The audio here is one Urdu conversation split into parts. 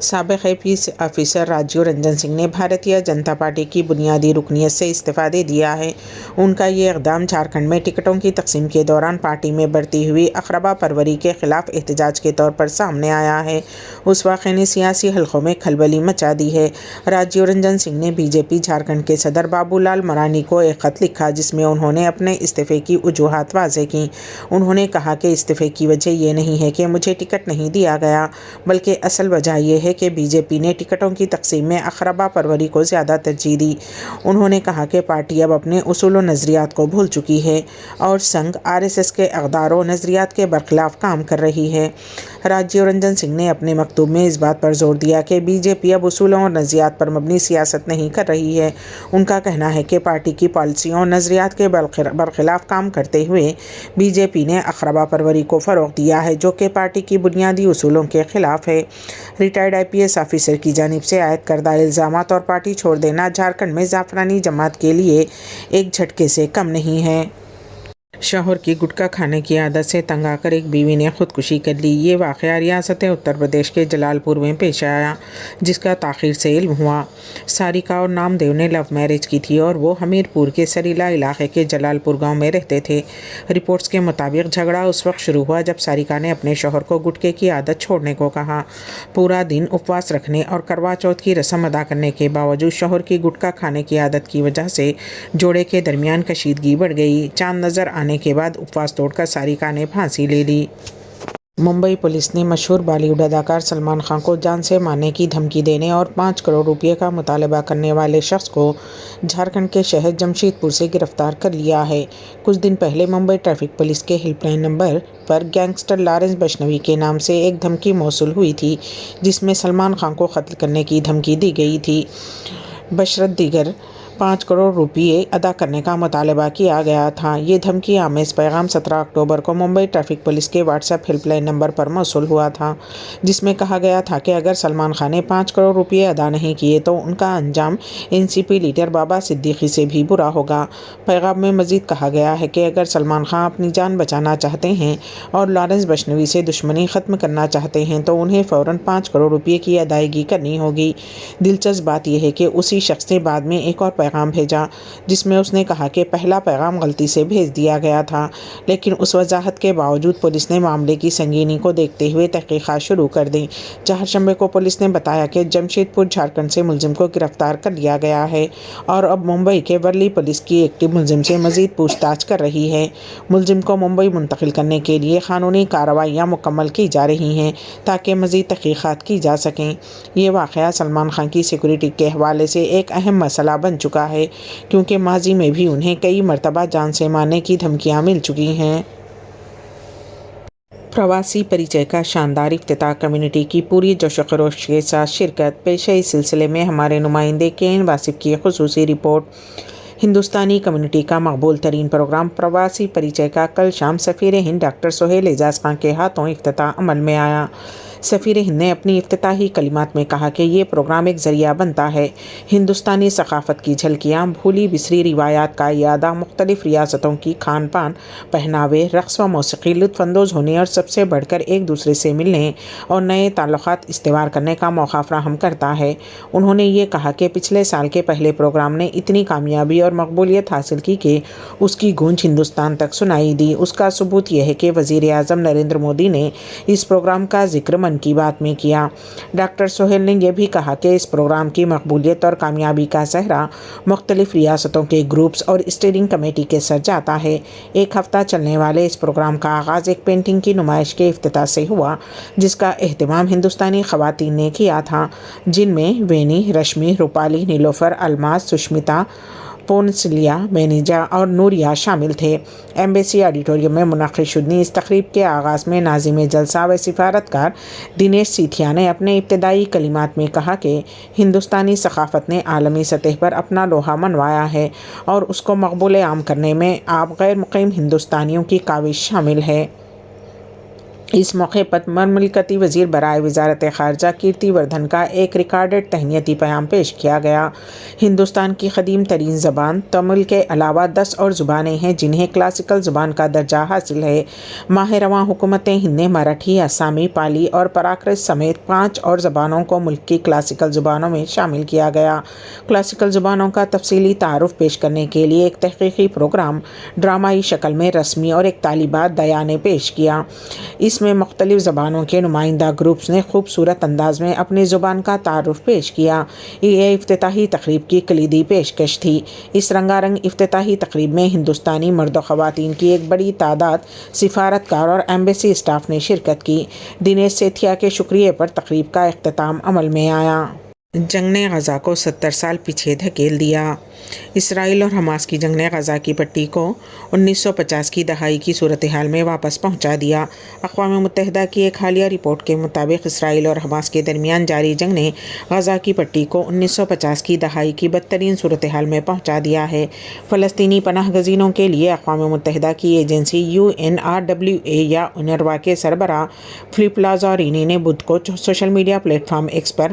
سابق پیس آفیسر راجیو رنجن سنگھ نے بھارتیہ جنتا پارٹی کی بنیادی رکنیت سے استعفیٰ دے دیا ہے۔ ان کا یہ اقدام جھارکھنڈ میں ٹکٹوں کی تقسیم کے دوران پارٹی میں بڑھتی ہوئی اقربا پروری کے خلاف احتجاج کے طور پر سامنے آیا ہے۔ اس واقعے نے سیاسی حلقوں میں کھلبلی مچا دی ہے۔ راجیو رنجن سنگھ نے بی جے پی جھارکھنڈ کے صدر بابو لال مرانی کو ایک خط لکھا جس میں انہوں نے اپنے استعفے کی وجوہات واضح کیں۔ انہوں نے کہا کہ استعفے کی وجہ یہ نہیں ہے کہ مجھے ٹکٹ نہیں دیا گیا، بلکہ اصل وجہ یہ ہے کہ بی جے پی نے ٹکٹوں کی تقسیم میں اقربا پروری کو زیادہ ترجیح دی۔ انہوں نے کہا کہ پارٹی اب اپنے اصول و نظریات کو بھول چکی ہے اور سنگھ RSS کے اقدار و نظریات کے برخلاف کام کر رہی ہے۔ راجیو رنجن سنگھ نے اپنے مکتوب میں اس بات پر زور دیا کہ بی جے پی اب اصولوں اور نظریات پر مبنی سیاست نہیں کر رہی ہے۔ ان کا کہنا ہے کہ پارٹی کی پالیسیوں اور نظریات کے برخلاف کام کرتے ہوئے بی جے پی نے اقربا پروری کو فروغ دیا ہے، جو کہ پارٹی کی بنیادی اصولوں کے خلاف ہے۔ ریٹائرڈ IPS آفیسر کی جانب سے عائد کردہ الزامات اور پارٹی چھوڑ دینا جھارکھنڈ میں زعفرانی جماعت کے لیے ایک جھٹکے سے کم نہیں ہے۔ شوہر کی گٹکا کھانے کی عادت سے تنگ آ کر ایک بیوی نے خودکشی کر لی۔ یہ واقعہ ریاست اتر پردیش کے جلال پور میں پیش آیا، جس کا تاخیر سے علم ہوا۔ ساریکا اور نامدیو نے لو میرج کی تھی اور وہ ہمیر پور کے سریلا علاقے کے جلال پور گاؤں میں رہتے تھے۔ رپورٹس کے مطابق جھگڑا اس وقت شروع ہوا جب ساریکا نے اپنے شوہر کو گٹکے کی عادت چھوڑنے کو کہا۔ پورا دن اپواس رکھنے اور کروا چوتھ کی رسم ادا کرنے کے باوجود شوہر کی گٹکا کھانے کی عادت کی وجہ سے جوڑے کے درمیان کشیدگی بڑھ گئی۔ چاند نظر آنے کے بعد اپواس توڑ کر ساریکا نے پھانسی لے لی۔ ممبئی پولیس نے مشہور بالی ووڈ اداکار سلمان خان کو جان سے مارنے کی دھمکی دینے اور 5 کروڑ روپے کا مطالبہ کرنے والے شخص کو جھارکھنڈ کے شہر جمشید پور سے گرفتار کر لیا ہے۔ کچھ دن پہلے ممبئی ٹریفک پولیس کے ہیلپ لائن نمبر پر گینگسٹر لارنس بشنوئی کے نام سے ایک دھمکی موصول ہوئی تھی، جس میں سلمان خان کو قتل کرنے کی دھمکی دی گئی تھی، بشرط دیگر 5 کروڑ روپے ادا کرنے کا مطالبہ کیا گیا تھا۔ یہ دھمکی آمیز پیغام 17 اکتوبر کو ممبئی ٹریفک پولیس کے WhatsApp helpline number پر موصول ہوا تھا، جس میں کہا گیا تھا کہ اگر سلمان خان نے 5 کروڑ روپے ادا نہیں کیے تو ان کا انجام NCP لیڈر بابا صدیقی سے بھی برا ہوگا۔ پیغام میں مزید کہا گیا ہے کہ اگر سلمان خان اپنی جان بچانا چاہتے ہیں اور لارنس بشنوئی سے دشمنی ختم کرنا چاہتے ہیں تو انہیں فوراً 5 کروڑ روپے کی ادائیگی کرنی ہوگی۔ دلچسپ بات یہ ہے کہ اسی شخص نے بعد میں ایک اور پیغام بھیجا جس میں اس نے کہا کہ پہلا پیغام غلطی سے بھیج دیا گیا تھا، لیکن اس وضاحت کے باوجود پولیس نے معاملے کی سنگینی کو دیکھتے ہوئے تحقیقات شروع کر دیں۔ چہارشنبے کو پولیس نے بتایا کہ جمشید پور جھارکھنڈ سے ملزم کو گرفتار کر لیا گیا ہے اور اب ممبئی کے ورلی پولیس کی ایکٹیو ملزم سے مزید پوچھ تاچھ کر رہی ہے۔ ملزم کو ممبئی منتقل کرنے کے لیے قانونی کارروائیاں مکمل کی جا رہی ہیں تاکہ مزید تحقیقات کی جا سکیں۔ یہ واقعہ سلمان خان کی سیکورٹی کے حوالے سے ایک اہم مسئلہ بن چکا ہے، کیونکہ ماضی میں بھی انہیں کئی مرتبہ جان سے مارنے کی دھمکیاں مل چکی ہیں۔ پرواسی پریچے کا شاندار افتتاح، کمیونٹی کی پوری جوش و خروش کے ساتھ شرکت۔ پیش ہے اس سلسلے میں ہمارے نمائندے KN واصف کی خصوصی رپورٹ۔ ہندوستانی کمیونٹی کا مقبول ترین پروگرام پرواسی پریچے کا کل شام سفیر ہند ڈاکٹر سہیل اعجاز خان کے ہاتھوں افتتاح عمل میں آیا۔ سفیر ہند نے اپنی افتتاحی کلمات میں کہا کہ یہ پروگرام ایک ذریعہ بنتا ہے ہندوستانی ثقافت کی جھلکیاں، بھولی بسری روایات کا اعادہ، مختلف ریاستوں کی کھان پان، پہناوے، رقص و موسیقی، لطف اندوز ہونے اور سب سے بڑھ کر ایک دوسرے سے ملنے اور نئے تعلقات استوار کرنے کا موقع فراہم کرتا ہے۔ انہوں نے یہ کہا کہ پچھلے سال کے پہلے پروگرام نے اتنی کامیابی اور مقبولیت حاصل کی کہ اس کی گونج ہندوستان تک سنائی دی۔ اس کا ثبوت یہ ہے کہ وزیر اعظم نریندر مودی نے اس پروگرام کا ذکر من کی بات میں کیا۔ ڈاکٹر سہیل نے یہ بھی کہا کہ اس پروگرام کی مقبولیت اور کامیابی کا سہرا مختلف ریاستوں کے گروپس اور اسٹیئرنگ کمیٹی کے سر جاتا ہے۔ ایک ہفتہ چلنے والے اس پروگرام کا آغاز ایک پینٹنگ کی نمائش کے افتتاح سے ہوا، جس کا اہتمام ہندوستانی خواتین نے کیا تھا، جن میں وینی، رشمی، روپالی، نیلوفر، الماس، سشمتا، پونسلیا، مینیجا اور نوریا شامل تھے۔ ایمبیسی آڈیٹوریم میں منعقد شدنی اس تقریب کے آغاز میں ناظم جلسہ و سفارتکار دنیش سیتھیا نے اپنے ابتدائی کلمات میں کہا کہ ہندوستانی ثقافت نے عالمی سطح پر اپنا لوہا منوایا ہے اور اس کو مقبول عام کرنے میں آپ غیر مقیم ہندوستانیوں کی کاوش شامل ہے۔ اس موقع پر مملکتی وزیر برائے وزارت خارجہ کیرتی وردھن کا ایک ریکارڈڈ تہنیتی پیام پیش کیا گیا۔ ہندوستان کی قدیم ترین زبان تمل کے علاوہ 10 اور زبانیں ہیں جنہیں کلاسیکل زبان کا درجہ حاصل ہے۔ ماہ رواں حکومت ہند نے مراٹھی، آسامی، پالی اور پراکرت سمیت 5 اور زبانوں کو ملک کی کلاسیکل زبانوں میں شامل کیا گیا۔ کلاسیکل زبانوں کا تفصیلی تعارف پیش کرنے کے لیے ایک تحقیقی پروگرام ڈرامائی شکل میں رسمی اور ایک طالبات دیا نے پیش کیا۔ اس میں مختلف زبانوں کے نمائندہ گروپس نے خوبصورت انداز میں اپنی زبان کا تعارف پیش کیا۔ یہ افتتاحی تقریب کی کلیدی پیشکش تھی۔ اس رنگا رنگ افتتاحی تقریب میں ہندوستانی مرد و خواتین کی ایک بڑی تعداد سفارتکار اور ایمبیسی اسٹاف نے شرکت کی۔ دنیش سیتھیا کے شکریہ پر تقریب کا اختتام عمل میں آیا۔ جنگ نے غزہ کو 70 سال پیچھے دھکیل دیا۔ اسرائیل اور حماس کی جنگ نے غزہ کی پٹی کو 1950 کی دہائی کی صورتحال میں واپس پہنچا دیا۔ اقوام متحدہ کی ایک حالیہ رپورٹ کے مطابق اسرائیل اور حماس کے درمیان جاری جنگ نے غزہ کی پٹی کو 1950 کی دہائی کی بدترین صورتحال میں پہنچا دیا ہے۔ فلسطینی پناہ گزینوں کے لیے اقوام متحدہ کی ایجنسی UNRWA یا UNRWA کے سربراہ فلپ لازارینی نے بدھ کو social media platform X پر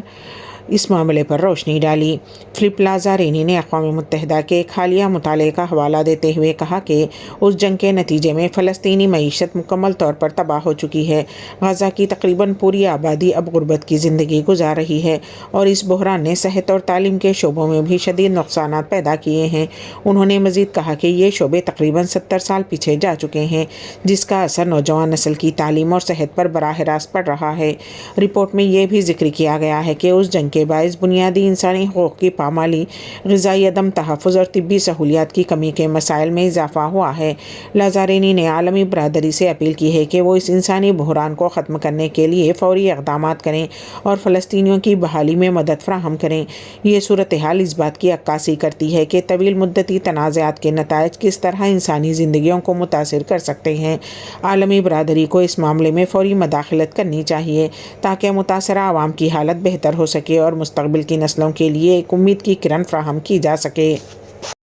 اس معاملے پر روشنی ڈالی۔ فلپ لازارینی نے اقوام متحدہ کے ایک حالیہ مطالعے کا حوالہ دیتے ہوئے کہا کہ اس جنگ کے نتیجے میں فلسطینی معیشت مکمل طور پر تباہ ہو چکی ہے۔ غزہ کی تقریباً پوری آبادی اب غربت کی زندگی گزار رہی ہے اور اس بحران نے صحت اور تعلیم کے شعبوں میں بھی شدید نقصانات پیدا کیے ہیں۔ انہوں نے مزید کہا کہ یہ شعبے تقریباً 70 سال پیچھے جا چکے ہیں، جس کا اثر نوجوان نسل کی تعلیم اور صحت پر براہ راست پڑ رہا ہے۔ رپورٹ میں یہ بھی ذکر کیا گیا ہے کہ اس جنگ کے باعث بنیادی انسانی حقوق کی پامالی، غذائی عدم تحفظ اور طبی سہولیات کی کمی کے مسائل میں اضافہ ہوا ہے۔ لازارینی نے عالمی برادری سے اپیل کی ہے کہ وہ اس انسانی بحران کو ختم کرنے کے لیے فوری اقدامات کریں اور فلسطینیوں کی بحالی میں مدد فراہم کریں۔ یہ صورتحال اس بات کی عکاسی کرتی ہے کہ طویل مدتی تنازعات کے نتائج کس طرح انسانی زندگیوں کو متاثر کر سکتے ہیں۔ عالمی برادری کو اس معاملے میں فوری مداخلت کرنی چاہیے تاکہ متاثرہ عوام کی حالت بہتر ہو سکے اور مستقبل کی نسلوں کے لیے ایک امید کی کرن فراہم کی جا سکے۔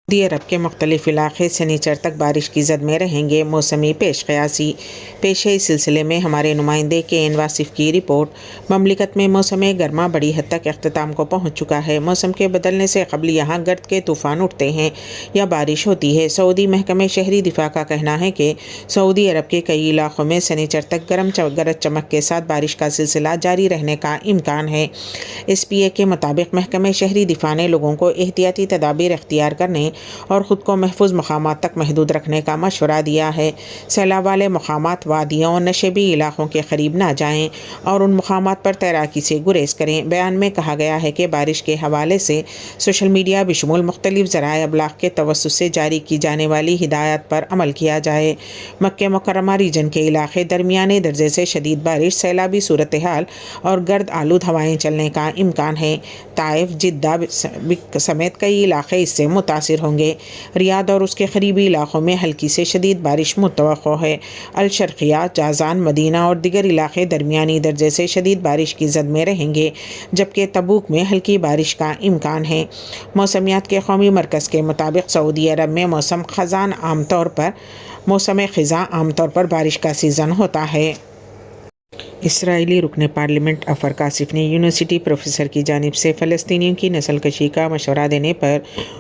سعودی عرب کے مختلف علاقے سنیچر تک بارش کی زد میں رہیں گے۔ موسمی پیش قیاسی پیش ہے۔ اس سلسلے میں ہمارے نمائندے KN واصف کی رپورٹ۔ مملکت میں موسم گرما بڑی حد تک اختتام کو پہنچ چکا ہے۔ موسم کے بدلنے سے قبل یہاں گرد کے طوفان اٹھتے ہیں یا بارش ہوتی ہے۔ سعودی محکمہ شہری دفاع کا کہنا ہے کہ سعودی عرب کے کئی علاقوں میں سنیچر تک گرج چمک کے ساتھ بارش کا سلسلہ جاری رہنے کا امکان ہے۔ SPA کے مطابق محکمہ شہری دفاع نے لوگوں کو احتیاطی تدابیر اختیار کرنے اور خود کو محفوظ مقامات تک محدود رکھنے کا مشورہ دیا ہے۔ سیلاب والے مقامات، وادیوں اور نشیبی علاقوں کے قریب نہ جائیں اور ان مقامات پر تیراکی سے گریز کریں۔ بیان میں کہا گیا ہے کہ بارش کے حوالے سے سوشل میڈیا بشمول مختلف ذرائع ابلاغ کے توسط سے جاری کی جانے والی ہدایات پر عمل کیا جائے۔ مکہ مکرمہ ریجن کے علاقے درمیانے درجے سے شدید بارش، سیلابی صورتحال اور گرد آلود ہوائیں چلنے کا امکان ہے۔ طائف، جدہ سمیت کئی علاقے اس سے متاثر ہوں گے۔ ریاض اور اس کے قریبی علاقوں میں ہلکی سے شدید بارش متوقع ہے۔ الشرقیہ، جازان، مدینہ اور دیگر علاقے درمیانی درجے سے شدید بارش کی زد میں رہیں گے، جبکہ تبوک میں ہلکی بارش کا امکان ہے۔ موسمیات کے قومی مرکز کے مطابق سعودی عرب میں موسم خزاں عام طور پر بارش کا سیزن ہوتا ہے۔ اسرائیلی رکن پارلیمنٹ عفر کاشف نے یونیورسٹی پروفیسر کی جانب سے فلسطینیوں کی نسل کشی کا مشورہ دینے پر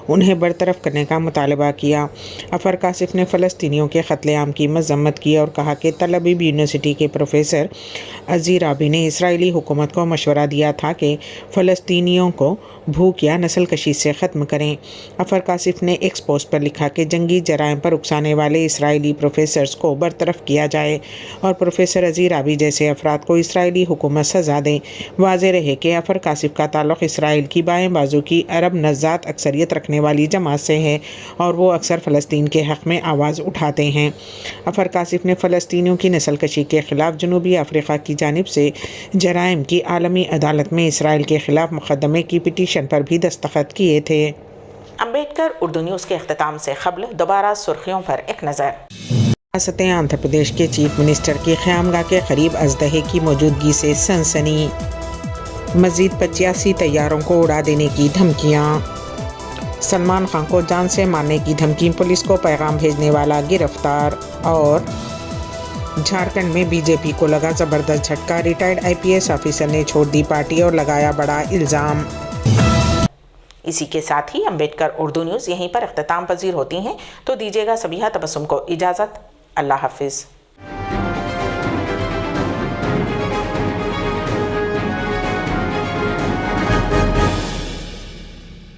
انہیں برطرف کرنے کا مطالبہ کیا۔ عفر کاشف نے فلسطینیوں کے قتل عام کی مذمت کی اور کہا کہ تل ابیب یونیورسٹی کے پروفیسر عزی رابی نے اسرائیلی حکومت کو مشورہ دیا تھا کہ فلسطینیوں کو بھوک یا نسل کشی سے ختم کریں۔ عفر کاشف نے ایکس پوسٹ پر لکھا کہ جنگی جرائم پر اکسانے والے اسرائیلی پروفیسرز کو برطرف کیا جائے اور پروفیسر عزی رابی جیسے افراد کو اسرائیلی حکومت سزا دے۔ واضح رہے کہ عفر کاشف کا تعلق اسرائیل کی بائیں بازو کی عرب نژاد اکثریت رکھنے والی جماعت سے ہے اور وہ اکثر فلسطین کے حق میں آواز اٹھاتے ہیں۔ عفر کاشف نے فلسطینیوں کی نسل کشی کے خلاف جنوبی افریقہ کی جانب سے جرائم کی عالمی عدالت میں اسرائیل کے خلاف مقدمے کی پٹیشن پر بھی دستخط کیے تھے۔ امبیڈکر اردو نیوز کے اختتام سے قبل دوبارہ سرخیوں پر ایک نظر۔ ریاست آندھرا پردیش کے چیف منسٹر کی قیامگاہ کے قریب اژدہے کی موجودگی سے سنسنی۔ مزید 85 طیاروں کو اڑا دینے کی دھمکیاں۔ سلمان خان کو جان سے مارنے کی دھمکی، پولیس کو پیغام بھیجنے والا گرفتار۔ اور جھارکھنڈ میں بی جے پی کو لگا زبردست جھٹکا، ریٹائرڈ IPS آفیسر نے چھوڑ دی پارٹی اور لگایا بڑا الزام۔ اسی کے ساتھ ہی امبیڈکر اردو نیوز یہیں پر اختتام پذیر ہوتی ہیں، تو دیجیے گا سبیحہ تبسم کو اجازت۔ اللہ حافظ۔